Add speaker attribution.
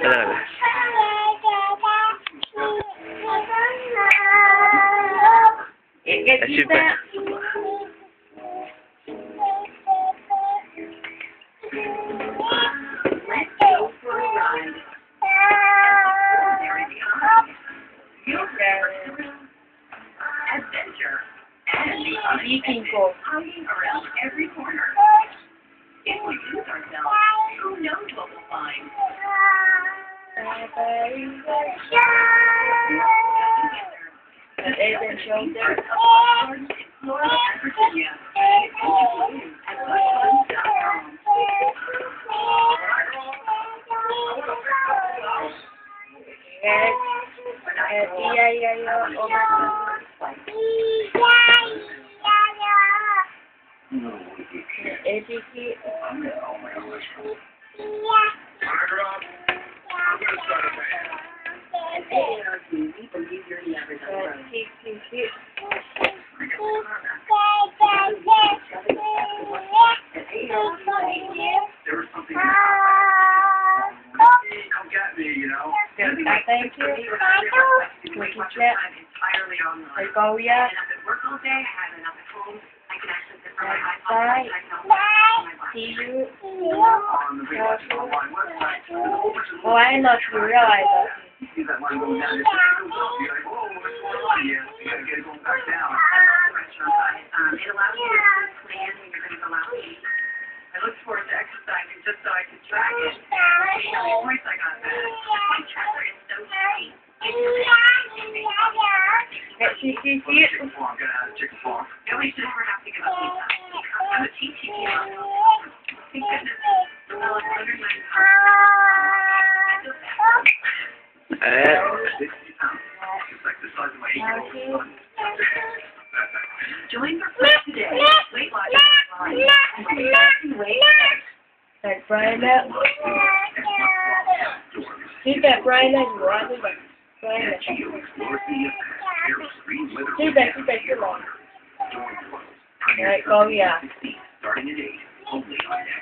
Speaker 1: Wala. Super.
Speaker 2: Let's go for a ride. Adventure. And the hiding around every corner. If we lose ourselves, who knows what we'll find? Virginia.
Speaker 3: Thank you. Go, yeah. Bye. See you. Oh, I did not realize that.
Speaker 2: I looked forward to exercising just so I could track it. See how many points I got back. My tracker is so sweet.
Speaker 3: See it?
Speaker 2: Nobody should ever have to give up pizza. I'm a TTT mom. Thank goodness. Well, it's 109 pounds. I feel bad.
Speaker 1: 60 pounds. It's like the size of my 8-year-old son.
Speaker 2: Join for free today. Weight Watchers
Speaker 3: That Brian that. See that Brian that you want? Brian that. See that. Alright, go, yeah.